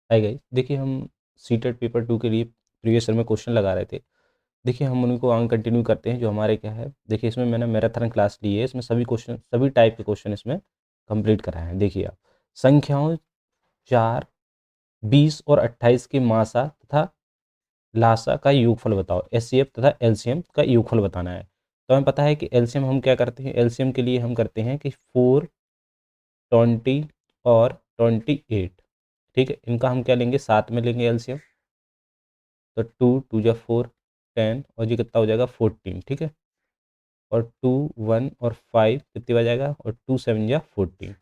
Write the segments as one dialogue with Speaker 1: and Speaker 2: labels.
Speaker 1: Hi guys, देखिए हम CTET paper 2 के लिए प्रीवियस ईयर में क्वेश्चन लगा रहे थे। देखिए हम उनको आगे कंटिन्यू करते हैं जो हमारे क्या है। देखिए इसमें मैंने मैराथन क्लास ली है, इसमें सभी क्वेश्चन सभी टाइप के क्वेश्चन इसमें कंप्लीट कराए हैं। देखिए आप संख्याओं 4, 20 और 28 के मासा तथा लासा का योगफल बताओ। एचसीएफ तथा एलसीएम का योगफल बताना है। तो हमें पता है कि एलसीएम हम क्या करते हैं, एलसीएम के लिए हम करते हैं कि 4, 20 और 28। ठीक है, इनका हम क्या लेंगे, साथ में लेंगे एलसीएम। तो 2 2 जा 4, 10 और ये कितना हो जाएगा 14। ठीक है, और 2 1 और 5 कितनी बार जाएगा, और 2 7 जा 14।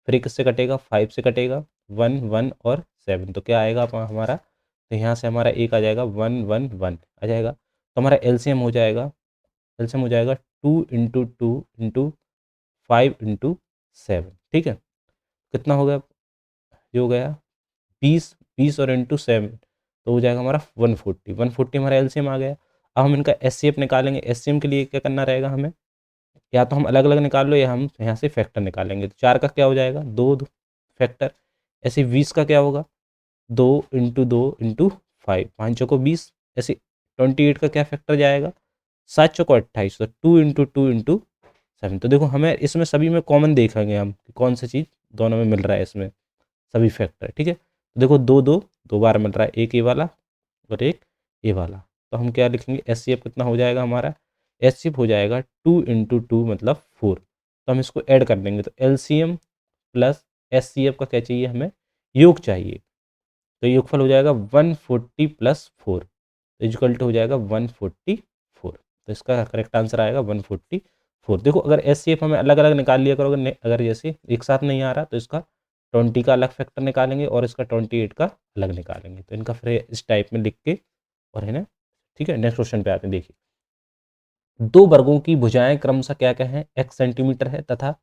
Speaker 1: फिर ये किससे कटेगा, 5 से कटेगा, 1 1 और 7। तो क्या आएगा हमारा, तो यहाँ से हमारा एक आ जाएगा 1 1 1 आ जाएगा। तो हमारा एलसीएम हो जाएगा, एलसीएम हो जाएगा 2 × 5 × 7। ठीक है, कितना हो गया, ये हो गया 20 20 और इंटू 7, तो हो जाएगा हमारा 140। 140 हमारा एलसीएम आ गया। अब हम इनका एचसीएफ निकालेंगे। एचसीएम के लिए क्या करना रहेगा हमें, या तो हम अलग अलग निकाल लो या हम यहाँ से फैक्टर निकालेंगे। तो 4 का क्या हो जाएगा, 2 फैक्टर। ऐसे 20 का क्या होगा, 2 × 2 × 5, 5 चौको 20। ऐसे 28 का क्या फैक्टर जाएगा, 7 चौको 28। तो 2 × 2 × 7। तो देखो हमें इसमें सभी में कॉमन देखेंगे हम कि कौन सी चीज़ दोनों में मिल रहा है, इसमें सभी फैक्टर। ठीक है, तो देखो 2 2 2 बार मिल रहा है, एक ये वाला और एक ये वाला। तो हम क्या लिखेंगे, एच सी एफ कितना हो जाएगा हमारा, एच सी एफ हो जाएगा 2 × 2 मतलब 4। तो हम इसको ऐड कर देंगे, तो L C M plus H C F का क्या चाहिए हमें, योग चाहिए। तो योगफल हो जाएगा 140 प्लस 4, तो इक्वल टू हो जाएगा 144। तो इसका करेक्ट आंसर आएगा 144। देखो अगर एस सी एफ हमें अलग अलग निकाल लिया करो, अगर जैसे एक साथ नहीं आ रहा तो इसका 20 का अलग फैक्टर निकालेंगे और इसका 28 का अलग निकालेंगे। तो इनका फिर इस टाइप में लिख के और है ना। ठीक है, नेक्स्ट क्वेश्चन पे आते हैं। देखिए दो वर्गों की भुजाएं क्रमशः क्या क्या है, x सेंटीमीटर है तथा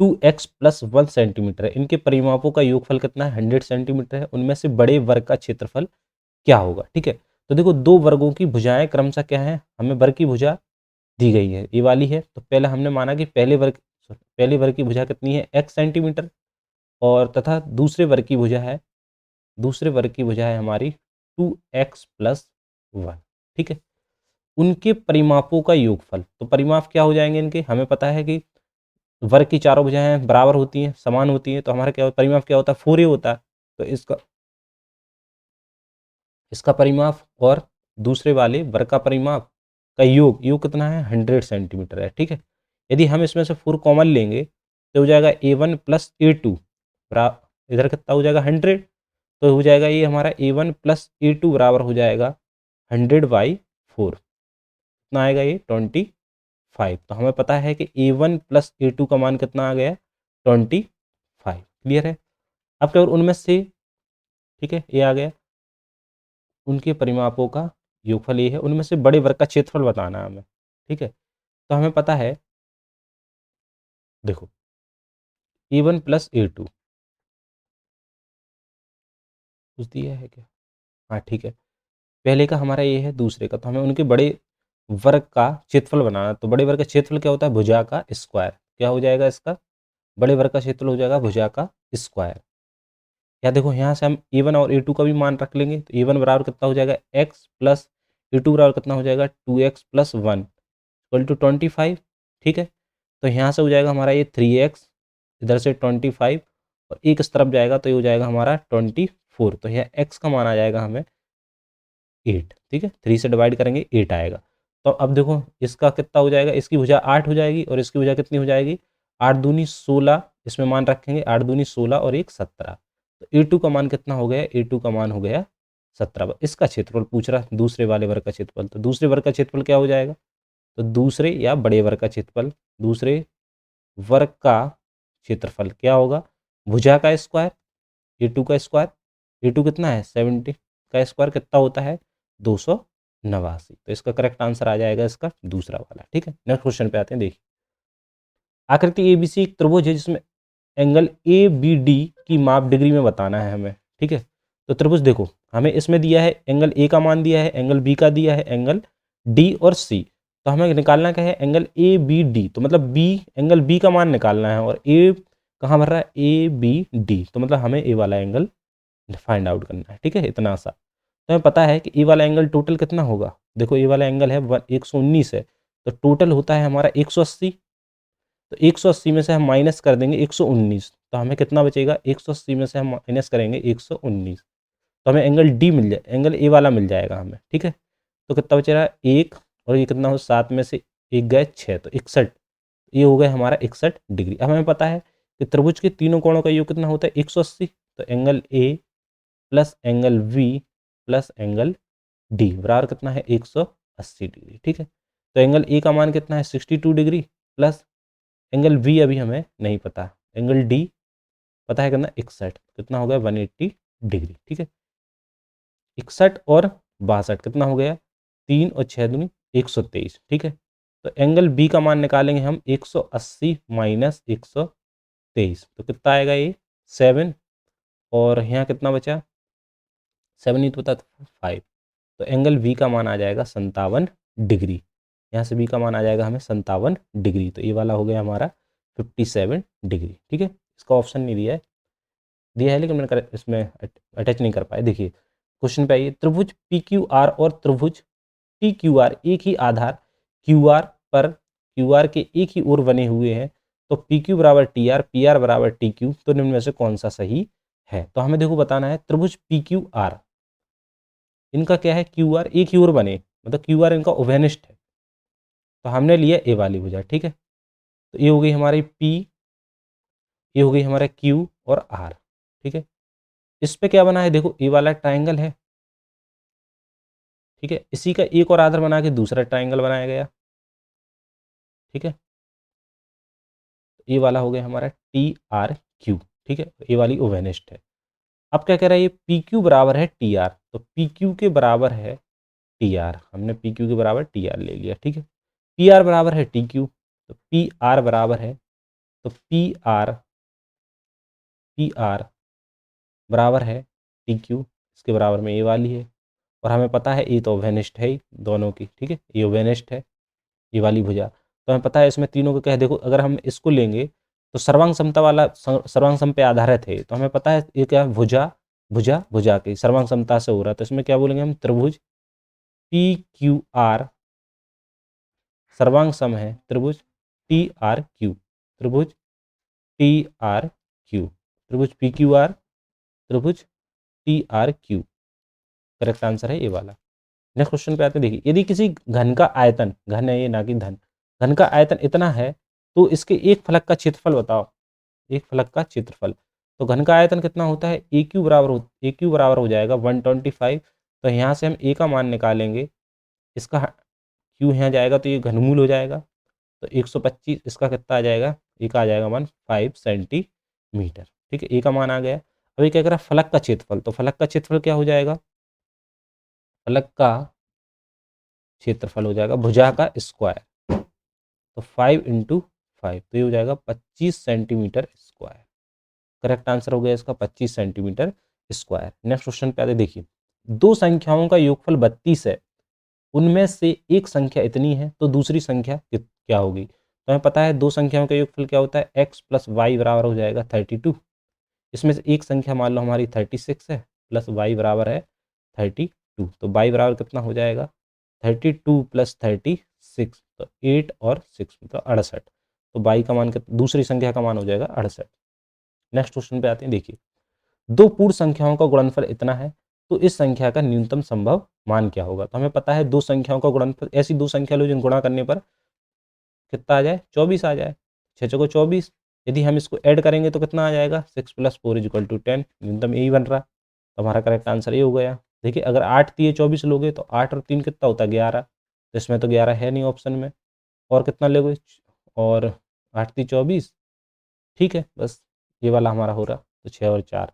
Speaker 1: 2x प्लस 1 सेंटीमीटर है। इनके परिमापों का योगफल कितना है, 100 सेंटीमीटर है। उनमें से बड़े वर्ग का क्षेत्रफल क्या होगा। ठीक है, तो देखो दो वर्गों की भुजाएं क्रमशः क्या है, हमें वर्ग की भुजा दी गई है, ये वाली है। तो पहले हमने माना कि पहले वर्ग की भुजा कितनी है, x सेंटीमीटर, और तथा दूसरे वर्ग की भुजा है हमारी 2x प्लस 1। ठीक है, उनके परिमापों का योगफल, तो परिमाप क्या हो जाएंगे इनके, हमें पता है कि वर्ग की चारों भुजाएं बराबर होती हैं, समान होती हैं। तो हमारा क्या परिमाप क्या होता है, 4a होता है। तो इसका इसका परिमाप और दूसरे वाले वर्ग का परिमाप का योग कितना है, 100 सेंटीमीटर है। ठीक है, यदि हम इसमें से 4 कॉमन लेंगे तो हो जाएगा a1 प्लस a2, इधर कितना हो जाएगा 100। तो हो जाएगा ये हमारा a1 प्लस a2 बराबर हो जाएगा 100/4। कितना आएगा ये 25। तो हमें पता है कि a1 प्लस a2 का मान कितना आ गया, 25। क्लियर है। अब क्या, उनमें से, ठीक है ये आ गया, उनके परिमापों का योगफल ये है। उनमें से बड़े वर्ग का क्षेत्रफल बताना है हमें। ठीक है, तो हमें पता है, देखो a1 प्लस a2 कुछ दिया है क्या, हाँ ठीक है, पहले का हमारा ये है, दूसरे का, तो हमें उनके बड़े वर्ग का क्षेत्रफल बनाना। तो बड़े वर्ग का क्षेत्रफल क्या होता है, भुजा का स्क्वायर। क्या हो जाएगा इसका, बड़े वर्ग का क्षेत्रफल हो जाएगा भुजा का स्क्वायर। या देखो यहाँ से हम a1 और a2 का भी मान रख लेंगे। तो a1 बराबर कितना हो जाएगा x प्लस a2 बराबर कितना हो जाएगा 2x प्लस 1 इक्वल टू 25। ठीक है, तो यहाँ से हो जाएगा हमारा ये 3x, इधर से 25 और एक इस तरफ जाएगा तो ये हो जाएगा हमारा 24। तो यहाँ x का मान आ जाएगा हमें 8। ठीक है, 3 से डिवाइड करेंगे 8 आएगा। तो अब देखो इसका कितना हो जाएगा, इसकी भुजा 8 हो जाएगी और इसकी भुजा कितनी हो जाएगी, 8 दूनी 16, इसमें मान रखेंगे 8 दूनी 16 और एक 17। तो a2 का मान कितना हो गया, a2 का मान हो गया 17। इसका क्षेत्रफल पूछ रहा है, दूसरे वाले वर्ग का क्षेत्रफल। तो दूसरे वर्ग का क्षेत्रफल क्या हो जाएगा, तो दूसरे या बड़े वर्ग का क्षेत्रफल, दूसरे वर्ग का क्षेत्रफल क्या होगा, भुजा का स्क्वायर, a2 का स्क्वायर। a2 कितना है 70, का स्क्वायर कितना होता है 289। तो इसका करेक्ट आंसर आ जाएगा इसका दूसरा वाला। ठीक है, नेक्स्ट क्वेश्चन पे आते हैं। देखिए आकृति एबीसी एक त्रिभुज है जिसमें एंगल ए बी डी की माप डिग्री में बताना है हमें। ठीक है, तो त्रिभुज देखो हमें इसमें दिया है, एंगल ए का मान दिया है, एंगल बी का दिया है, एंगल डी और सी। तो हमें निकालना क्या है, एंगल ए बी डी। तो मतलब बी, एंगल बी का मान निकालना है, और ए कहाँ भर रहा है, ए बी डी, तो मतलब हमें ए वाला एंगल फाइंड आउट करना है, ठीक है, इतना सा। तो हमें पता है कि ए वाला एंगल टोटल कितना होगा, देखो ए वाला एंगल है 119 है, तो टोटल होता है हमारा 180। तो 180 में से हम माइनस कर देंगे 119, तो हमें कितना बचेगा, 180 में से हम माइनस करेंगे 119, तो हमें एंगल डी मिल जाए, एंगल ए वाला मिल जाएगा हमें, ठीक है। तो कितना बच रहा है, एक, और ये कितना हो, 7 में से एक गए 6, तो 61, ये हो गया हमारा 61 डिग्री। अब हमें पता है कि त्रिभुज के तीनों कोणों का योग कितना होता है, 180। तो angle A plus angle B plus angle D बराबर कितना है, 180 डिग्री, ठीक है। तो एंगल ए का मान कितना है, 62 डिग्री, प्लस एंगल वी अभी हमें नहीं पता, एंगल डी पता है कितना, 61, कितना हो गया, 180 डिग्री, ठीक है। 61 और 62 कितना हो गया, 3 और 6 दूनी 123, ठीक है। तो एंगल बी का मान निकालेंगे हम, 180 माइनस 123, तो कितना आएगा ये, 7, और यहाँ कितना बचा, 7 ही तो बता, 5। तो एंगल बी का मान आ जाएगा 57 डिग्री, यहाँ से बी का मान आ जाएगा हमें 57 डिग्री, तो ये वाला हो गया हमारा 57 डिग्री, ठीक है। इसका ऑप्शन नहीं दिया है, दिया है लेकिन मैंने इसमें अटैच नहीं कर पाया। देखिए क्वेश्चन पे आइए, त्रिभुज पी क्यू आर और त्रिभुज टी क्यू आर एक ही आधार क्यू आर पर क्यू आर के एक ही ओर बने हुए हैं, तो पी क्यू बराबर टी आर, पी आर बराबर टी क्यू, तो निम्न में से कौन सा सही है। तो हमें देखो बताना है, त्रिभुज पी क्यू आर, इनका क्या है, क्यू आर एक ही ओर बने, मतलब क्यू आर इनका उभयनिष्ठ है, तो हमने लिया ए वाली भुजा, ठीक है। तो ये हो गई हमारी पी, ये हो गई हमारा क्यू और आर, ठीक है। इस पे क्या बना है, देखो ए वाला ट्राइंगल है, ठीक है, इसी का एक और आधार बना के दूसरा ट्राइंगल बनाया गया, ठीक है। ये वाला हो गया हमारा टी आर क्यू, ठीक है, ये वाली ओवेनिस्ट है। अब क्या कह रहा है, ये पी क्यू बराबर है टी आर, तो पी क्यू के बराबर है टी आर, हमने पी क्यू के बराबर टी आर ले लिया, ठीक है। पी आर बराबर है टी क्यू, तो पी आर बराबर है, तो पी आर बराबर है टी क्यू, इसके बराबर में ये वाली है, और हमें पता है ये तो ओवेनिस्ट है ही दोनों की, ठीक है, ये ओवेनिस्ट है ये वाली भुजा। तो हमें पता है इसमें तीनों को क्या है, देखो अगर हम इसको लेंगे तो सर्वांग समता वाला सर्वांग सम पे आधारित है, तो हमें पता है ये क्या है, भुजा भुजा भुजा की सर्वांग समता से हो रहा है, तो इसमें क्या बोलेंगे हम, त्रिभुज पी क्यू आर सर्वांग सम है त्रिभुज टी आर क्यू, त्रिभुज टी आर क्यू, त्रिभुज पी क्यू आर, त्रिभुज T R Q, correct answer है ये वाला। नेक्स्ट क्वेश्चन पे आते हैं, देखिए यदि किसी घन का आयतन, घन है ये ना कि धन, घन का आयतन इतना है, तो इसके एक फलक का क्षेत्रफल बताओ, एक फलक का क्षेत्रफल। तो घन का आयतन कितना होता है, ए क्यू बराबर हो जाएगा 125, तो यहाँ से हम ए का मान निकालेंगे, इसका क्यू यहाँ जाएगा तो ये घनमूल हो जाएगा, तो 125, इसका कितना आ जाएगा, ए का आ जाएगा मान 5 सेंटीमीटर, ठीक है, ए का मान आ गया। अब ये क्या कह रहा है, फलक का क्षेत्रफल, तो फलक का क्षेत्रफल क्या हो जाएगा, फलक का क्षेत्रफल हो जाएगा भुजा का स्क्वायर, तो 5 × 5, तो ये हो जाएगा 25 सेंटीमीटर स्क्वायर, करेक्ट आंसर हो गया इसका 25 सेंटीमीटर स्क्वायर। नेक्स्ट क्वेश्चन पे आते, देखिए दो संख्याओं का योगफल 32 है, उनमें से एक संख्या इतनी है, तो दूसरी संख्या क्या होगी। तो हमें पता है दो संख्याओं का योगफल क्या होता है, x प्लस वाई बराबर हो जाएगा 32, इसमें से एक संख्या मान लो हमारी 36 है, प्लस y बराबर है 32, तो y बराबर कितना हो जाएगा, 32 प्लस 36, तो 8 और 6 मतलब 68, तो y का मान दूसरी संख्या का मान हो जाएगा 68। नेक्स्ट क्वेश्चन पे आते हैं, देखिए दो पूर्ण संख्याओं का गुणनफल इतना है, तो इस संख्या का न्यूनतम संभव मान क्या होगा। तो हमें पता है दो संख्याओं का गुणनफल, ऐसी दो संख्या लो जिन गुणा करने पर कितना आ जाए, 24 आ जाए, 6 चौको 24, यदि हम इसको ऐड करेंगे तो कितना आ जाएगा, 6 + 4 = 10, न्यूनतम यही बन रहा, तो हमारा करेक्ट आंसर ये हो गया। देखिए अगर 8 दिए 24 लोगे तो 8 और 3 कितना होता है, 11, तो इसमें तो 11 है नहीं ऑप्शन में, और कितना लोगे, और 8 × 3 = 24, ठीक है, बस ये वाला हमारा हो रहा, तो 6 और 4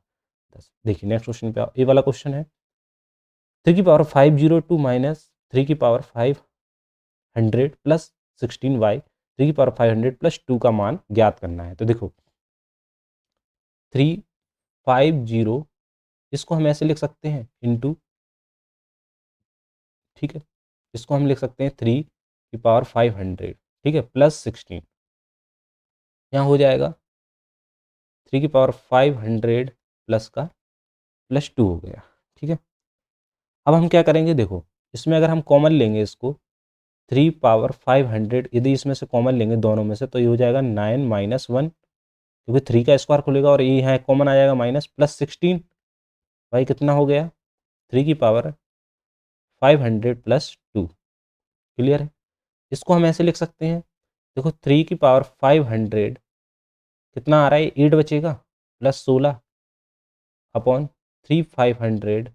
Speaker 1: 10। देखिए नेक्स्ट क्वेश्चन पे आओ, ये वाला क्वेश्चन है, 3 की पावर 502 माइनस 3 की पावर 500 प्लस 16y 3 की पावर 500 + 2 का मान ज्ञात करना है। तो देखो 350, इसको हम ऐसे लिख सकते हैं इंटू, ठीक है, इसको हम लिख सकते हैं 3 की पावर 500, ठीक है, प्लस 16, यहाँ हो जाएगा 3 की पावर 500 प्लस का +2 हो गया। ठीक है, अब हम क्या करेंगे, देखो इसमें अगर हम कॉमन लेंगे इसको 3 पावर 500, यदि इसमें से कॉमन लेंगे दोनों में से तो ये हो जाएगा 9 माइनस 1, क्योंकि 3 का स्क्वायर खुलेगा और ये यहाँ कॉमन आ जाएगा माइनस +16। भाई कितना हो गया, 3 की पावर 500 प्लस 2। क्लियर है, इसको हम ऐसे लिख सकते हैं, देखो 3 की पावर 500 कितना आ रहा है, 8 बचेगा +16 अपॉन 3 500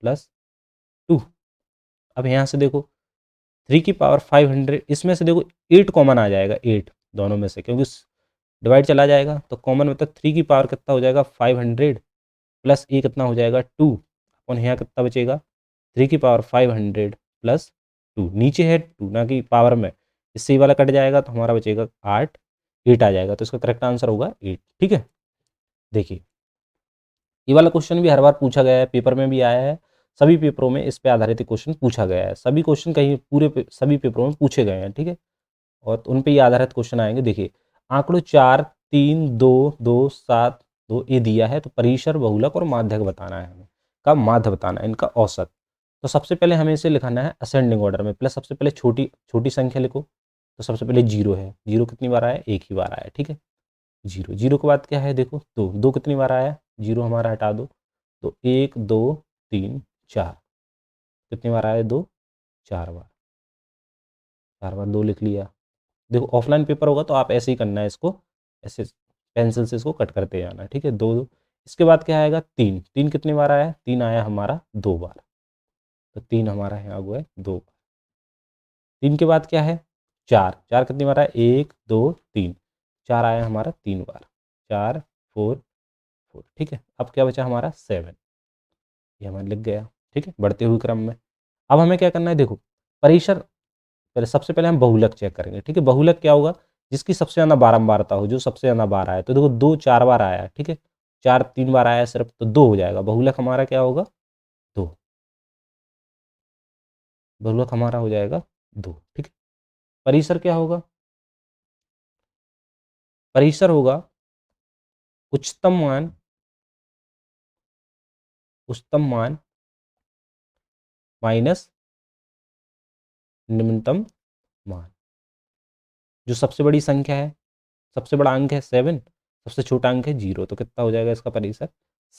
Speaker 1: प्लस 2। अब यहाँ से देखो 3 की पावर 500, इसमें से देखो 8 कॉमन आ जाएगा, 8 दोनों में से, क्योंकि डिवाइड चला जाएगा तो कॉमन मतलब 3 की पावर कितना हो जाएगा 500 प्लस ए कितना हो जाएगा 2 अपन, यहाँ कितना बचेगा 3 की पावर 500 प्लस 2, नीचे है 2 ना कि पावर में, इससे ये वाला कट जाएगा तो हमारा बचेगा 8, 8 आ जाएगा, तो इसका करेक्ट आंसर होगा 8। ठीक है, देखिए ये वाला क्वेश्चन भी हर बार पूछा गया है, पेपर में भी आया है, सभी पेपरों में इस पे आधारित क्वेश्चन पूछा गया है, सभी क्वेश्चन कहीं सभी पेपरों में पूछे गए हैं। ठीक है, और उन पे ये आधारित क्वेश्चन आएंगे। देखिए आंकड़ों 4 3 2 2 7 2 ये दिया है, तो परिसर बहुलक और माध्यक बताना है हमें, का माध्य बताना है, इनका औसत। तो सबसे पहले हमें इसे लिखाना है असेंडिंग ऑर्डर में, प्लस सबसे पहले छोटी छोटी संख्या लिखो, तो सबसे पहले जीरो है, जीरो कितनी बार आया, एक ही बार आया। ठीक है, जीरो, जीरो के बाद क्या है, देखो दो, दो कितनी बार आया, जीरो हमारा हटा दो, तो 1 2 3 4, कितनी बार आया, दो, 4 बार, 4 बार 2 लिख लिया। देखो ऑफलाइन पेपर होगा तो आप ऐसे ही करना है इसको, ऐसे पेंसिल से इसको कट करते जाना है। ठीक है, दो दो, इसके बाद क्या आएगा, तीन, तीन कितनी बार आया, तीन आया हमारा 2 बार, तो तीन हमारा यहाँ हुआ है 2 बार। तीन के बाद क्या है, चार, चार कितनी बार आया, 1 2 3, चार आया हमारा 3 बार, 4 4 4। ठीक है, अब क्या बचा हमारा 7, ये हमारा लिख गया। ठीक है, बढ़ते हुए क्रम में अब हमें क्या करना है, देखो परिसर, पहले सबसे पहले हम बहुलक चेक करेंगे। ठीक है, बहुलक क्या होगा, जिसकी सबसे ज़्यादा बारंबारता हो, जो सबसे ज़्यादा बार आया, तो देखो दो 4 बार आया। ठीक है, चार 3 बार आया सिर्फ, तो दो हो जाएगा, बहुलक हमारा क्या होगा, दो, बहुलक हमारा हो जाएगा दो। ठीक है, परिसर क्या होगा, परिसर होगा उच्चतम मान, उच्चतम मान माइनस निम्नतम मान। जो सबसे बड़ी संख्या है, सबसे बड़ा अंक है 7, सबसे छोटा अंक है 0, तो कितना हो जाएगा इसका परिसर,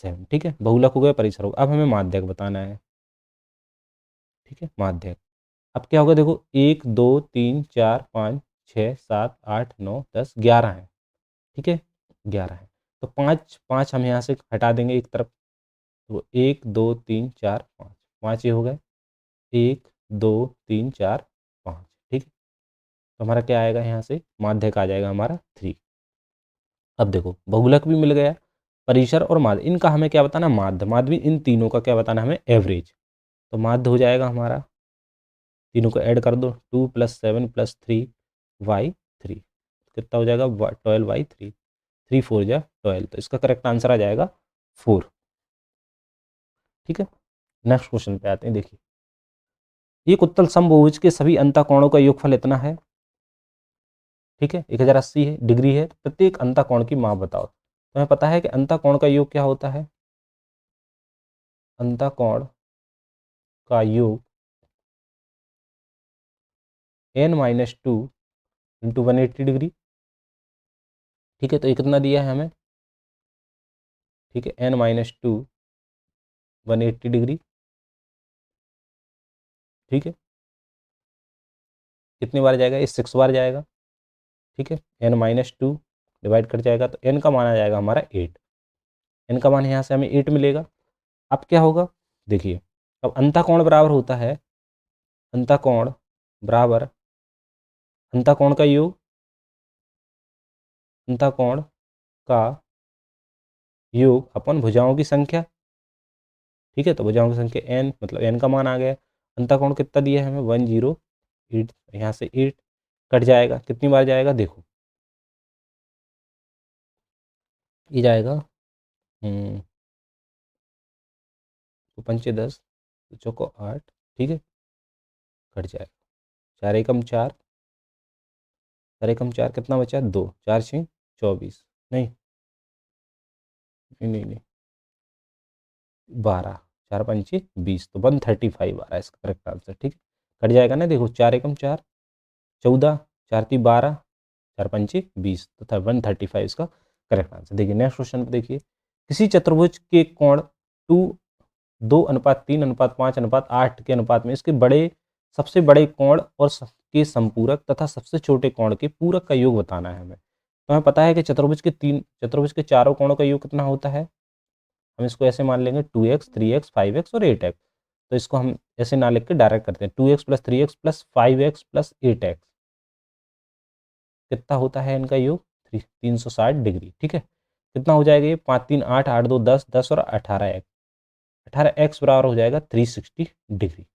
Speaker 1: 7। ठीक है, बहुलक हो गया, परिसर होगा। अब हमें माध्यक बताना है। ठीक है, माध्यक, अब क्या होगा, देखो 1 2 3 4 5 6 7 8 9 10 11 है। ठीक है, 11 है, तो पाँच पाँच हम यहाँ से हटा देंगे एक तरफ, तो 1 2 3 4 5, पाँच ये हो गए, 1 2 3 4 5। ठीक है, तो हमारा क्या आएगा, यहाँ से माध्यक आ जाएगा हमारा 3। अब देखो बहुलक भी मिल गया, परिसर और माध्य, इनका हमें क्या बताना, माध्य, माध्य भी इन तीनों का क्या बताना हमें, एवरेज। तो माध्य हो जाएगा हमारा, तीनों को ऐड कर दो, 2 + 7 + 3y3, कितना हो जाएगा, 12y3, 3 4 जा 12, तो इसका करेक्ट आंसर आ जाएगा 4। ठीक है, नेक्स्ट क्वेश्चन पे आते हैं। देखिए एक उत्तल समभुज के सभी अंतःकोणों का योगफल इतना है। ठीक है, 1080 है, डिग्री है, तो प्रत्येक अंतःकोण की माप बताओ। तो हमें पता है कि अंतःकोण का योग क्या होता है, अंतःकोण का योग n-2 इंटू 180 डिग्री। ठीक है, तो ये कितना दिया है हमें, ठीक है, n-2 180 डिग्री। ठीक है, कितनी बार जाएगा, ये 6 बार जाएगा। ठीक है, n-2 डिवाइड कर जाएगा, तो n का मान आ जाएगा हमारा 8, n का मान यहाँ से हमें 8 मिलेगा। अब क्या होगा, देखिए अब अंतःकोण बराबर होता है, अंतःकोण बराबर अंतःकोण का योग, अंतःकोण का योग अपन भुजाओं की संख्या। ठीक है, तो भुजाओं की संख्या n, मतलब n का मान आ गया। अंतःकोण कितना दिया है हमें, 108, यहाँ से 8 कट जाएगा, कितनी बार जाएगा, देखो ये जाएगा, तो पंचे 10, तो चौको 8। ठीक है, कट जाएगा, चार एकम चार, चार एकम चार, कितना बचा, दो, चार छः 24, नहीं नहीं नहीं नहीं, 12, 4 पंचे 20, तो 135 आ रहा है इसका करेक्ट आंसर। ठीक है, कट जाएगा ना, देखो 4 एकम 4, 14, 4 ती 12, 4 पंचे 20, तो था 135 इसका करेक्ट आंसर। देखिए नेक्स्ट क्वेश्चन पे देखिए, किसी चतुर्भुज के कोण 2:3:5:8 के अनुपात में इसके सबसे बड़े कोण और के संपूरक तथा सबसे छोटे कोण के पूरक का योग बताना है हमें। तो हमें पता है कि चतुर्भुज के चारों कोणों का योग कितना होता है। हम इसको ऐसे मान लेंगे 2x, 3x, 5x और 8x। तो इसको हम ऐसे ना लिख के डायरेक्ट करते हैं, 2x + 3x + 5x + 8x कितना होता है इनका योग 360 डिग्री। ठीक है, कितना हो जाएगा ये 5 3 8 8 2 10 10 और 18x, 18x बराबर हो जाएगा 360 डिग्री।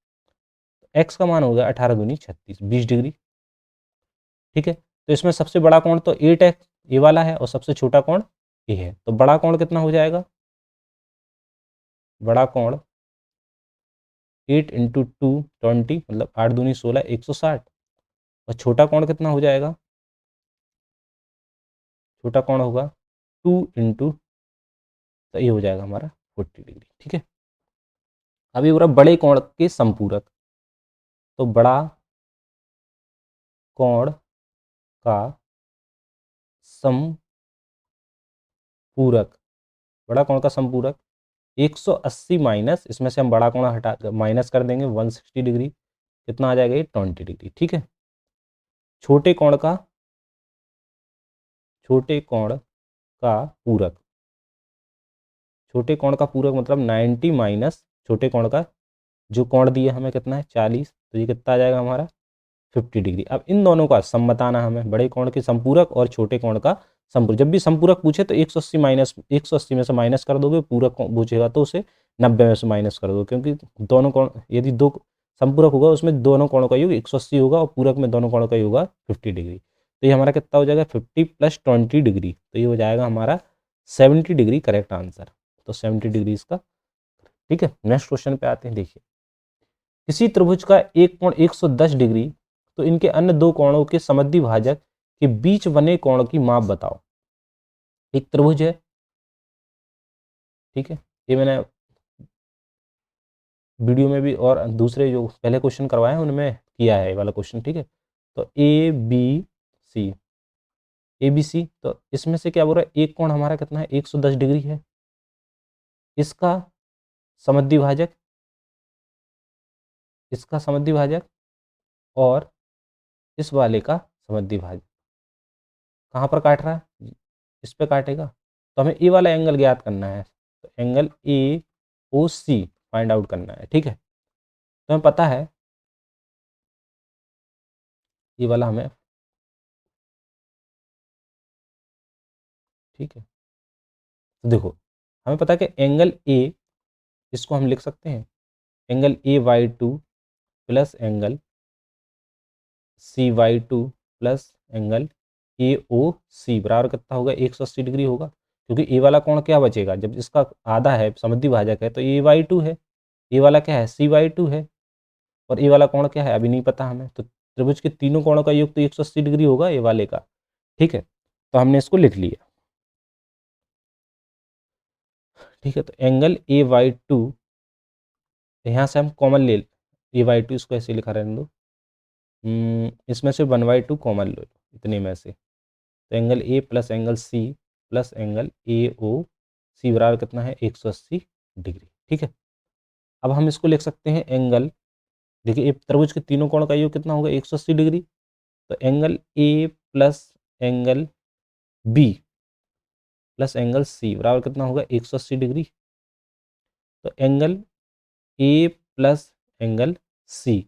Speaker 1: x का मान होगा 18 दूनी 36, 20 डिग्री। ठीक है, तो इसमें सबसे बड़ा कोण तो 8x ये वाला है और सबसे छोटा कोण ये है। तो बड़ा कोण कितना हो जाएगा, बड़ा कोण 8 × 2 20, मतलब 8 दूनी 16, 160। और छोटा कोण कितना हो जाएगा, छोटा कोण होगा 2 × तो ये हो जाएगा हमारा 40 डिग्री। ठीक है, अभी हो रहा बड़े कोण के संपूरक। तो बड़ा कोण का संपूरक, बड़ा कोण का संपूरक 180 माइनस, इसमें से हम बड़ा कोण हटा माइनस कर देंगे 160 डिग्री, कितना आ जाएगा ये 20 डिग्री। ठीक है, छोटे कोण का पूरक, छोटे कोण का पूरक मतलब 90 माइनस छोटे कोण का जो कोण दिया हमें कितना है 40, तो ये कितना आ जाएगा हमारा 50 डिग्री। अब इन दोनों का सम बताना हमें, बड़े कोण के संपूरक और छोटे कोण का संपूरक। जब भी संपूरक पूछे तो 180 में से माइनस कर दोगे, पूरक पूछेगा तो उसे 90 में से माइनस कर दो, क्योंकि दोनों कोण यदि दो संपूरक होगा उसमें दोनों कोणों का योग 180 होगा और पूरक में दोनों कोणों का योग होगा 50 डिग्री। तो ये हमारा कितना हो जाएगा 50 + 20 डिग्री, तो ये हो जाएगा हमारा 70 डिग्री करेक्ट आंसर। तो 70 डिग्री इसका। ठीक है, नेक्स्ट क्वेश्चन पे आते हैं। देखिए, किसी त्रिभुज का एक कोण 110 डिग्री, तो इनके अन्य दो कोणों के समद्विभाजक के बीच बने कोण की माप बताओ। एक त्रिभुज है, ठीक है, ये मैंने वीडियो में भी और दूसरे जो पहले क्वेश्चन करवाए हैं उनमें किया है ये वाला क्वेश्चन। ठीक है, तो सी ABC, तो इसमें से क्या बोल रहा है, एक कोण हमारा कितना है 110 डिग्री है, इसका समद्विभाजक, इसका समद्विभाजक और इस वाले का समद्विभाजक कहाँ पर काट रहा है, इस पे काटेगा। तो हमें ए वाला एंगल ज्ञात करना है, तो एंगल AOC फाइंड आउट करना है। ठीक है, तो हमें पता है ये वाला हमें, ठीक है, तो देखो हमें पता है कि एंगल ए, इसको हम लिख सकते हैं angle AY2 plus angle CY2 plus angle AOC बराबर कितना होगा 180 डिग्री होगा, क्योंकि ए वाला कोण क्या बचेगा, जब इसका आधा है समद्विभाजक है तो AY2 है, ए वाला क्या है CY2 है, और ए वाला कोण क्या है अभी नहीं पता हमें। तो त्रिभुज के तीनों कोणों का योग तो 180 डिग्री होगा ए वाले का। ठीक है, तो हमने इसको लिख लिया। ठीक है, तो एंगल AY2, यहाँ से हम कॉमन ले, AY2 इसको ऐसे लिखा रहने दो, इसमें से 1/2 कॉमन ले लो इतने में से, तो angle A plus angle C plus angle AOC बराबर कितना है 180 डिग्री। ठीक है, अब हम इसको लिख सकते हैं एंगल, देखिए एक त्रिभुज के तीनों कोण का योग कितना होगा 180 डिग्री, तो angle A plus angle B plus angle C बराबर कितना होगा 180 डिग्री। तो angle A plus angle C,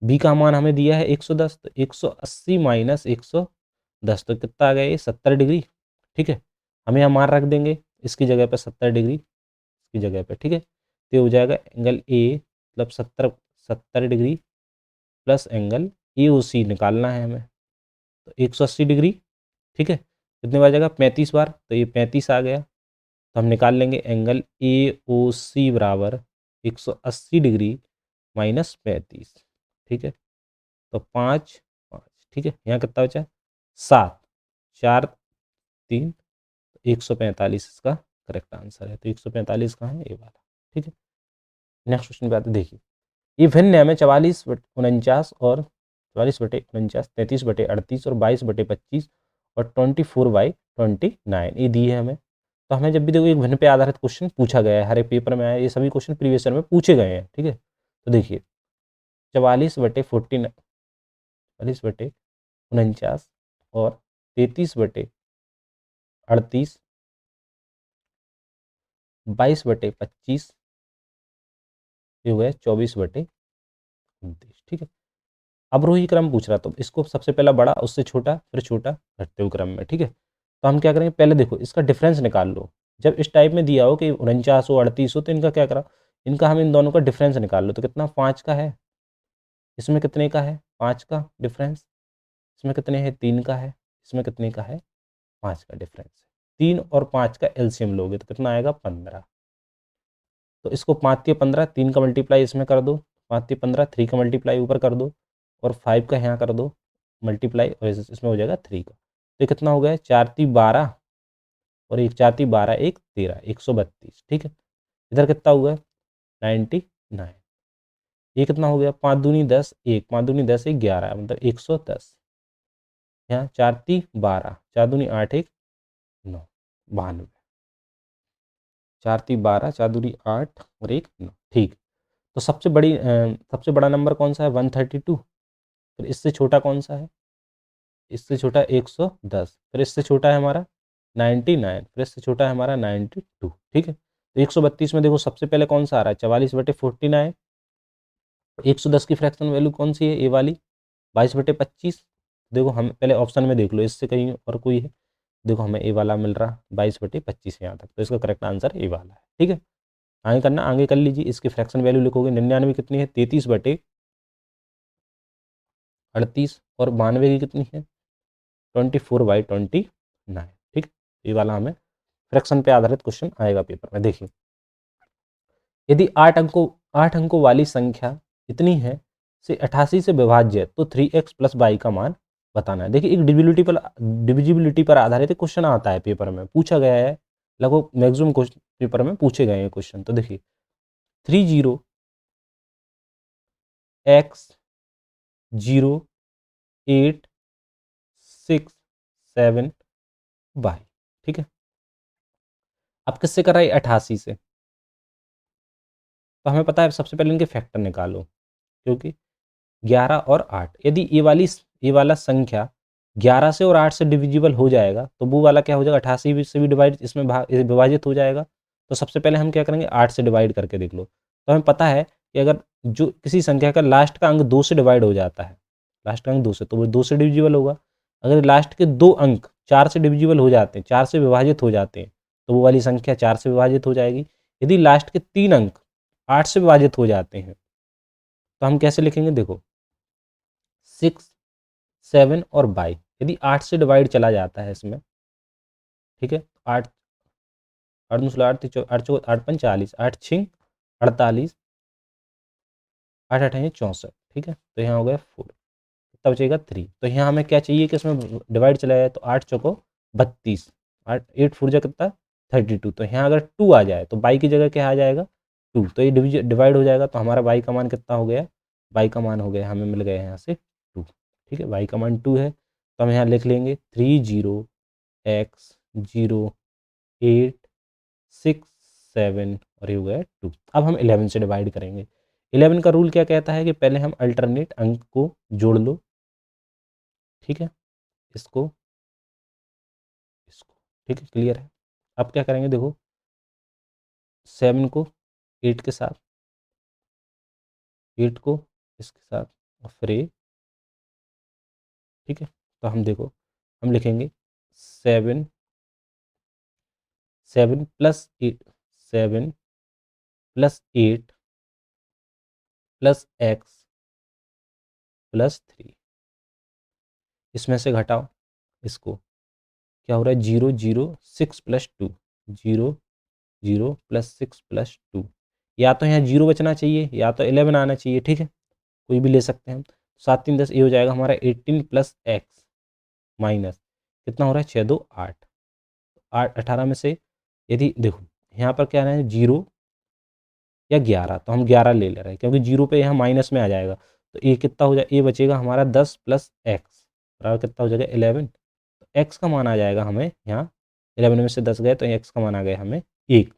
Speaker 1: B का मान हमें दिया है 110, तो 180 माइनस 110 तो कितना आ गया ये 70 डिग्री। ठीक है, हम यहाँ मान रख देंगे इसकी जगह पे 70 डिग्री, इसकी जगह पे। ठीक है, तो ये हो जाएगा एंगल ए मतलब 70 डिग्री प्लस एंगल AOC निकालना है हमें, तो 180 डिग्री। ठीक है, कितने बार जाएगा 35 बार, तो ये 35 आ गया, तो हम निकाल लेंगे एंगल AOC बराबर 180 डिग्री माइनस 35। ठीक है, तो 5 5, ठीक है, यहाँ कितना बचा 7 4 3, 145 इसका करेक्ट आंसर है। तो 145 कहाँ है ये वाला। ठीक है, नेक्स्ट क्वेश्चन पे आते हैं, देखिए ये भिन्न हमें 44/49 और 44/49, 33/38 और 22/25 और 24/29 ये दी है हमें। तो हमें जब भी देखो एक भिन्न पे आधारित क्वेश्चन पूछा गया है, हर एक पेपर में आया, ये सभी क्वेश्चन प्रीवियस ईयर में पूछे गए हैं, ठीक है। तो देखिए 44/49 और 33/38, 22/25, ये हो गया 24/29, ठीक है। अवरोही क्रम पूछ रहा, तो इसको सबसे पहला बड़ा, उससे छोटा, फिर छोटा, घटते हुए क्रम में, ठीक है। तो हम क्या करेंगे, पहले देखो इसका डिफरेंस निकाल लो। जब इस टाइप में दिया हो कि 49 हो, 38 हो, तो इनका क्या करा, इनका हम इन दोनों का डिफरेंस निकाल लो। तो कितना, 5 का है, इसमें कितने का है, 5 का डिफरेंस, इसमें कितने है, 3 का है, इसमें कितने का है, 5 का डिफरेंस है। 3 और 5 का एलसीएम लोगे तो कितना आएगा, 15। तो इसको 5 के 15, 3 का मल्टीप्लाई इसमें कर दो, 5 के 15, 3 का मल्टीप्लाई ऊपर कर दो, और 5 का यहाँ कर दो मल्टीप्लाई, और इसमें हो जाएगा 3 का। तो कितना हो गया, 4×3 = 12, और एक 4×3 = 12, एक 13, 132, ठीक है। इधर कितना हुआ, 99। ये कितना हो गया, 5×2 = 10, 1, 5×2 = 10, 1, 11, मतलब 110। यहाँ 4×3 = 12, 4×2 = 8, 1, 9, 92। 4×3 = 12, 4×2 = 8 और 1, 9, ठीक। तो सबसे बड़ा नंबर कौन सा है, 132। फिर इससे छोटा कौन सा है, इससे छोटा 110। फिर इससे छोटा है हमारा 99। फिर इससे छोटा है हमारा 92, ठीक है। तो 132 में देखो सबसे पहले कौन सा आ रहा है, 44/49। 110 की फ्रैक्शन वैल्यू कौन सी है, ए वाली, 22/25। देखो हम पहले ऑप्शन में देख लो, इससे कहीं और कोई है, देखो हमें ए वाला मिल रहा, 22/25 यहाँ तक, तो इसका करेक्ट आंसर ए वाला है, ठीक है। आगे करना, आगे कर लीजिए, इसकी फ्रैक्शन वैल्यू लिखोगे, 99 कितनी है, 33/38, और 92 की कितनी है, 24/29, ठीक। ये वाला हमें फ्रैक्शन पे आधारित क्वेश्चन आएगा पेपर में। देखिए यदि 8 अंकों वाली संख्या इतनी है से 88 से विभाज्य है, तो 3x + y का मान बताना है। देखिए एक डिविजिबिलिटी पर आधारित क्वेश्चन आता है, पेपर में पूछा गया है, लगभग मैक्सिमम क्वेश्चन पेपर में पूछे गए हैं क्वेश्चन। तो देखिए 30x0867y, ठीक है। अब किससे कर रहा है, 88 से। तो हमें पता है सबसे पहले इनके फैक्टर निकालो, क्योंकि 11 और 8, यदि ये वाला संख्या 11 से और 8 से डिविजिबल हो जाएगा, तो वो वाला क्या हो जाएगा, 88 से भी डिवाइड, इसमें विभाजित हो जाएगा। तो सबसे पहले हम क्या करेंगे, 8 से डिवाइड करके देख लो। तो हमें पता है कि अगर जो किसी संख्या का लास्ट का अंक 2 से डिवाइड हो जाता है, लास्ट का अंक 2 से, तो वो 2 से डिविजिबल होगा। अगर लास्ट के 2 अंक 4 से डिविजिबल हो जाते हैं, 4 से विभाजित हो जाते हैं, तो वो वाली संख्या 4 से विभाजित हो जाएगी। यदि लास्ट के 3 अंक 8 से विभाजित हो जाते हैं, तो हम कैसे लिखेंगे, देखो 6, 7 और बाई, यदि 8 से डिवाइड चला जाता है इसमें, ठीक है। 8, 8 दूनी 16, 8 तीन 8 चौको 8 पंच 40, 8 छिंग 48, 8 8 64, ठीक है। तो यहाँ हो गया 4, कितना बचेगा 3। तो यहाँ हमें क्या चाहिए कि इसमें डिवाइड चला जाए, तो 8 चौको 32, 8 8 4 जा कितना 32। तो यहाँ अगर 2 आ जाए, तो बाई की जगह क्या आ जाएगा, 2। तो ये डिवाइड हो जाएगा, तो हमारा बाई का मान कितना हो गया, बाई का मान हो गया, हमें मिल गया यहाँ से 2, ठीक है। बाई का मान 2 है, तो हम यहाँ लिख लेंगे 30x0867 और ये हो गया 2। अब हम 11 से डिवाइड करेंगे। 11 का रूल क्या कहता है कि पहले हम अल्टरनेट अंक को जोड़ लो, ठीक है, इसको इसको, ठीक है, क्लियर है। अब क्या करेंगे, देखो 7 को 8 के साथ, 8 को इसके साथ, और फिर ये, ठीक है। तो हम देखो हम लिखेंगे 7 7 + 8, 7 + 8 + x + 3, इसमें से घटाओ इसको, क्या हो रहा है, 0 0 6 + 2, 0 0 + 6 + 2। या तो यहाँ 0 बचना चाहिए, या तो 11 आना चाहिए, ठीक है, कोई भी ले सकते हैं हम। 7 3 10, ये हो जाएगा हमारा 18 + x माइनस कितना हो रहा है, 6 2 8, 8 18 में से, यदि देखो यहाँ पर क्या है, 0 या 11, तो हम 11 ले रहे हैं क्योंकि 0 पे यहाँ माइनस में आ जाएगा। तो ए कितना हो जाए, ए बचेगा हमारा 10 + x बराबर कितना हो जाएगा 11। तो x का मान आ जाएगा हमें यहाँ, 11 में से 10 गए तो x का मान आ गया हमें 1। तो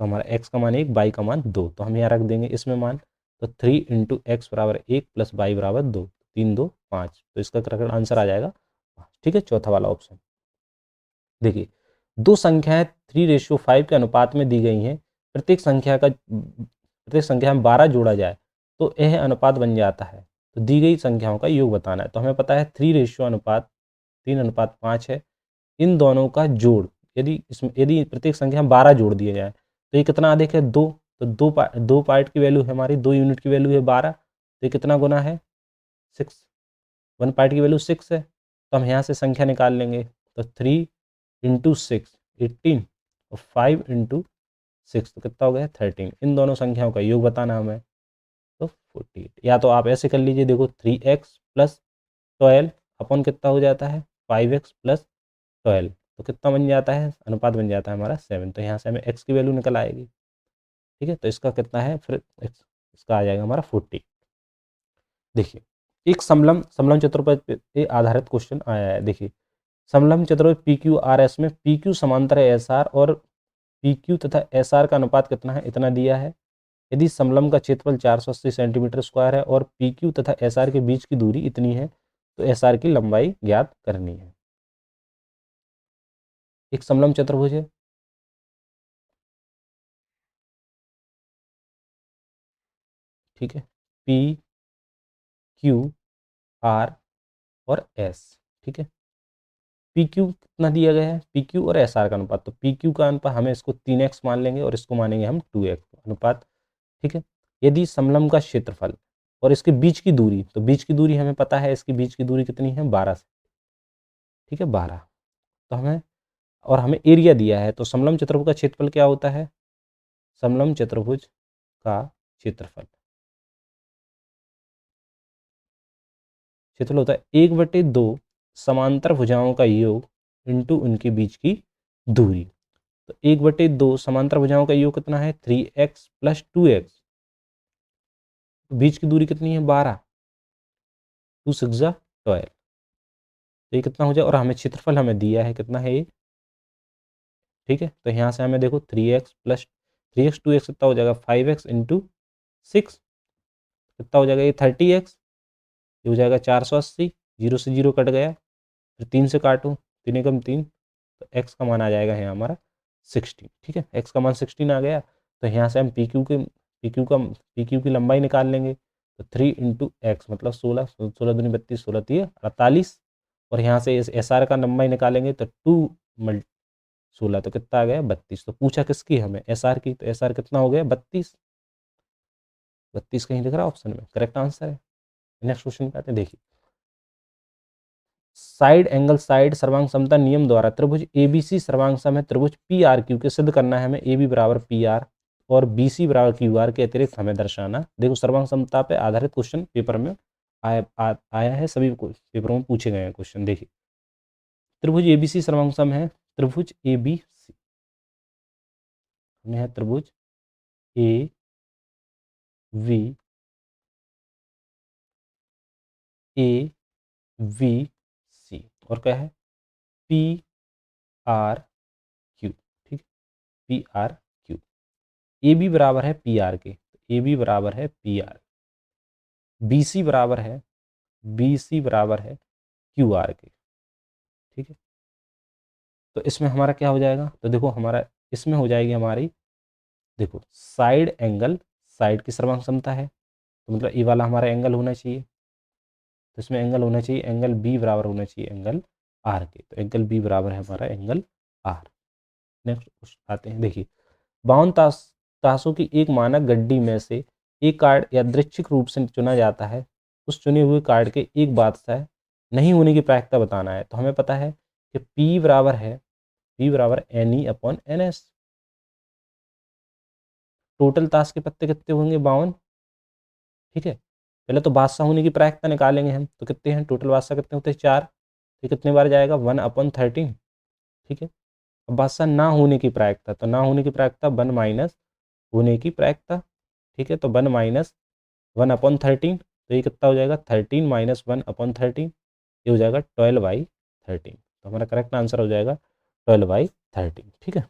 Speaker 1: हमारा x का मान 1, y का मान 2, तो हम यहाँ रख देंगे इसमें मान। तो 3 × x = 1 + y = 2, 3 2 5, तो इसका करेक्ट आंसर आ जाएगा 5। ठीक है, चौथा वाला ऑप्शन। देखिए, दो संख्याएं 3:5 के अनुपात में दी गई हैं, प्रत्येक संख्या में 12 जोड़ा जाए तो यह अनुपात बन जाता है। तो दी गई संख्याओं का योग बताना है। तो हमें पता है 3:5 है। इन दोनों का जोड़, यदि प्रत्येक संख्या में 12 जोड़ दिए जाए तो ये कितना अधिक है, 2। तो दो पार्ट की वैल्यू है हमारी, 2 यूनिट की वैल्यू है 12, तो ये कितना गुना है 6। 1 पार्ट की वैल्यू 6 है, तो हम यहाँ से संख्या निकाल लेंगे। तो 3 × 6 18 और 5 × 6 तो कितना हो गया 13। इन दोनों संख्याओं का योग बताना हमें, तो 48। या तो आप ऐसे कर लीजिए, देखो 3x + 12 अपन कितना हो जाता है 5x + 12, तो कितना बन जाता है, अनुपात बन जाता है हमारा 7। तो यहाँ से हमें x की वैल्यू निकल आएगी। ठीक है, तो इसका कितना है फिर x, इसका आ जाएगा हमारा 40। देखिए, एक समलम चतुर्भुज पे आधारित क्वेश्चन आया है। देखिए, समलम चतुर्भुज PQRS में PQ समांतर है SR और PQ तथा SR का अनुपात कितना है, इतना दिया है। यदि समलम का क्षेत्रफल 480 सेंटीमीटर स्क्वायर है और PQ तथा SR के बीच की दूरी इतनी है तो SR की लंबाई ज्ञात करनी है। एक समलम चतुर्भुज है, ठीक है, P Q R और S। ठीक है, PQ कितना दिया गया है, PQ और SR का अनुपात। तो PQ का अनुपात हमें इसको 3x मान लेंगे और इसको मानेंगे हम 2x अनुपात। ठीक है, यदि समलम का क्षेत्रफल और इसके बीच की दूरी, तो बीच की दूरी हमें पता है, इसकी बीच की दूरी कितनी है 12 से। ठीक है, 12। तो हमें एरिया दिया है। तो समलम चतुर्भुज का क्षेत्रफल क्या होता है, समलम चतुर्भुज का क्षेत्रफल होता है 1/2 समांतर भुजाओं का योग इंटू उनके बीच की दूरी। तो 1/2 समांतर भुजाओं का योग कितना है 3x + 2x, बीच की दूरी कितनी है 12, 2 6 12, तो ये कितना हो जाए, और हमें क्षेत्रफल हमें दिया है कितना है ये। ठीक है, तो यहाँ से हमें देखो 3x + 3x 2x कितना हो जाएगा 5x × 6 कितना हो जाएगा ये 30x, ये हो जाएगा 480, 0 से 0 कट गया, फिर 3 से काटो, 3 एकम 3, तो x का मान आ जाएगा यहाँ हमारा 16। ठीक है, x का मान 16 आ गया। तो यहाँ से हम PQ की लंबाई निकाल लेंगे। तो 3 × x मतलब 16, 16 दूनी 32, 16 3 48, और यहाँ से इस SR का लंबाई निकालेंगे तो 2 × 16 तो कितना आ गया 32। तो पूछा किसकी हमें, SR की, तो SR कितना हो गया 32। 32 कहीं दिख रहा है ऑप्शन में, करेक्ट आंसर है। नेक्स्ट क्वेश्चन पे आते हैं। देखिए, साइड सर्वांग समता नियम द्वारा त्रिभुज ABC सर्वांग सम है त्रिभुज PRQ के सिद्ध करना है हमें। AB = PR और BC = QR के अतिरिक्त हमें दर्शाना। देखो, सर्वांग समता पे आधारित क्वेश्चन पेपर में आया है, सभी पेपरों में पूछे गए हैं क्वेश्चन। देखिए, त्रिभुज ABC सर्वांग सम है, त्रिभुज ABC में है त्रिभुज ABC और क्या है PRQ। ठीक, PRQ, AB बराबर है PR के, AB बराबर है PR, BC बराबर है QR के। ठीक है, तो इसमें हमारा क्या हो जाएगा, तो देखो हमारा इसमें हो जाएगी हमारी, देखो साइड एंगल, साइड की सर्वांग समता है, तो मतलब ये वाला हमारा एंगल होना चाहिए। तो इसमें एंगल होना चाहिए, एंगल B बराबर होना चाहिए एंगल R के। तो एंगल B बराबर है हमारा एंगल R। नेक्स्ट आते हैं। देखिए, 52 ताशों की एक मानक गड्डी में से एक कार्ड यादृच्छिक रूप से चुना जाता है। उस चुने हुए कार्ड के एक बादशाह नहीं होने की प्रायिकता बताना है। तो हमें पता है कि P बराबर NE/NS। टोटल ताश के पत्ते कितने होंगे 52। ठीक है, पहले तो बादशाह होने की प्रायिकता निकालेंगे हम, तो कितने हैं टोटल बादशाह कितने होते हैं 4, तो कितने बार जाएगा 1/13। ठीक है, अब बादशाह ना होने की प्रायिकता, तो ना होने की प्रायिकता 1 - होने की प्रायिकता, ठीक है। तो 1 माइनस 1/13, तो ये कितना हो जाएगा 13 माइनस 1/13, ये हो जाएगा 12/13। तो हमारा करेक्ट आंसर हो जाएगा 12/13, ठीक है।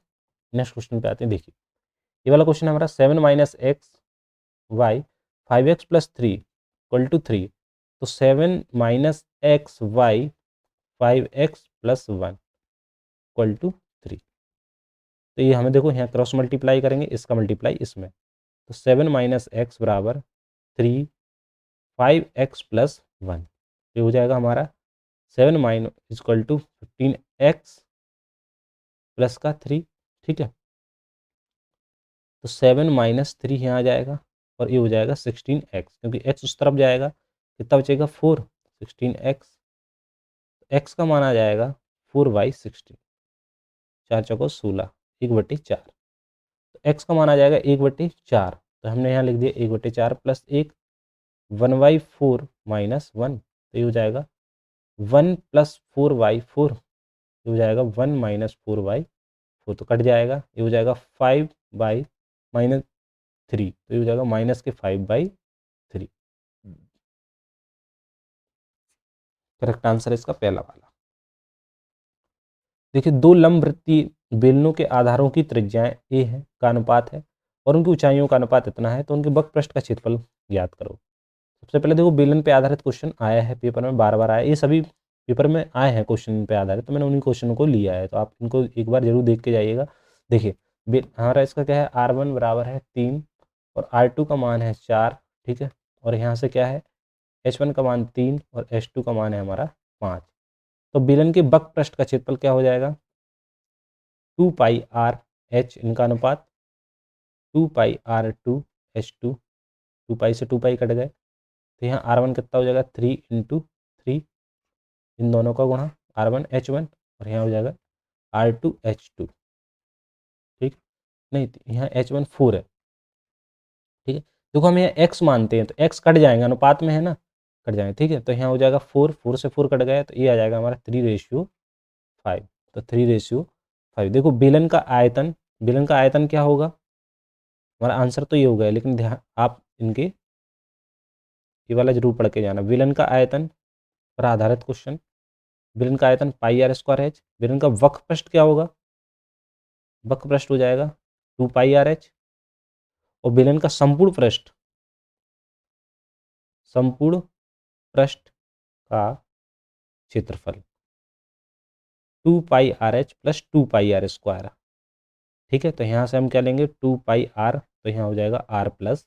Speaker 1: नेक्स्ट क्वेश्चन पे आते हैं। देखिए ये वाला क्वेश्चन है हमारा 7 minus X Y 5x plus 3 equal to 3। तो 7 minus X Y 5x plus 1 equal to 3। तो ये हमें देखो यहाँ क्रॉस मल्टीप्लाई करेंगे, इसका मल्टीप्लाई इसमें। तो 7 माइनस एक्स बराबर 3 5x प्लस 1, ये हो जाएगा हमारा 7 minus equal to 15x plus का 3, ठीक है। तो 7 माइनस 3 यहाँ आ जाएगा और ये हो जाएगा 16x, क्योंकि x उस तरफ जाएगा, कितना बचेगा 4, 16x, x का मान आ जाएगा 4/16, 4 चौको 16, 1/4। तो x का मान आ जाएगा 1/4, तो हमने यहाँ लिख दिया 1/4 प्लस 1, 1/4 माइनस 1, तो ये हो जाएगा 1 प्लस 4/4, ये हो जाएगा 1 माइनस 4/4, तो कट जाएगा, ये हो जाएगा 5/-3, तो ये हो जाएगा माइनस के 5/3। करेक्ट आंसर है इसका पहला वाला। देखिए दो लंबवृत्तीय बेलनों के आधारों की त्रिज्याएं ए है का अनुपात है और उनकी ऊंचाइयों का अनुपात इतना है, तो उनके वक्रपृष्ठ का क्षेत्रफल ज्ञात करो। सबसे पहले देखो बेलन पे आधारित क्वेश्चन आया है पेपर में, बार बार आया, ये सभी पेपर में आए हैं क्वेश्चन पे आधारित, तो मैंने उन्हीं क्वेश्चन को लिया है, तो आप इनको एक बार जरूर देख के जाइएगा। देखिए हमारा इसका क्या है, R1 बराबर है 3 और R2 का मान है 4, ठीक है। और यहाँ से क्या है, H1 का मान 3 और H2 का मान है हमारा 5। तो बेलन के वक्रपृष्ठ का क्षेत्रफल क्या हो जाएगा, 2πr(h) इनका अनुपात 2πr(2)(h2), 2π से 2π कट गए, तो यहाँ R1 कितना हो जाएगा 3 × 3, इन दोनों का गुणा R1H1, और यहाँ हो जाएगा R2H2, ठीक। नहीं यहाँ H1 4 है, ठीक है। देखो हम यहाँ x मानते हैं तो x कट जाएंगे, अनुपात में है ना, कट जाएंगे, ठीक है। तो यहाँ हो जाएगा 4, 4 से 4 कट गया, तो ये आ जाएगा हमारा 3:5। तो 3:5। देखो बेलन का आयतन क्या होगा, हमारा आंसर तो ये हो गया, लेकिन ध्यान आप इनके ये वाला जरूर पढ़ के जाना। बेलन का आयतन पर आधारित क्वेश्चन, बेलन का आयतन πr²h, बेलन का वक्रपृष्ठ क्या होगा, वक्रपृष्ठ हो जाएगा 2πrh, और बेलन का संपूर्ण पृष्ठ का क्षेत्रफल 2πrh प्लस 2πr², ठीक है। तो यहाँ से हम क्या लेंगे 2πr, तो यहाँ हो जाएगा r प्लस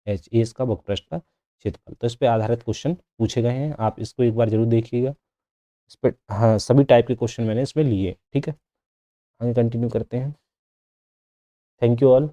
Speaker 1: h, ये इसका वक्रपृष्ठ का क्षेत्रफल। तो इस पे आधारित क्वेश्चन पूछे गए हैं, आप इसको एक बार जरूर देखिएगा। इस पर हाँ सभी टाइप के क्वेश्चन मैंने इसमें लिए, ठीक है। आगे कंटिन्यू करते हैं। Thank you all.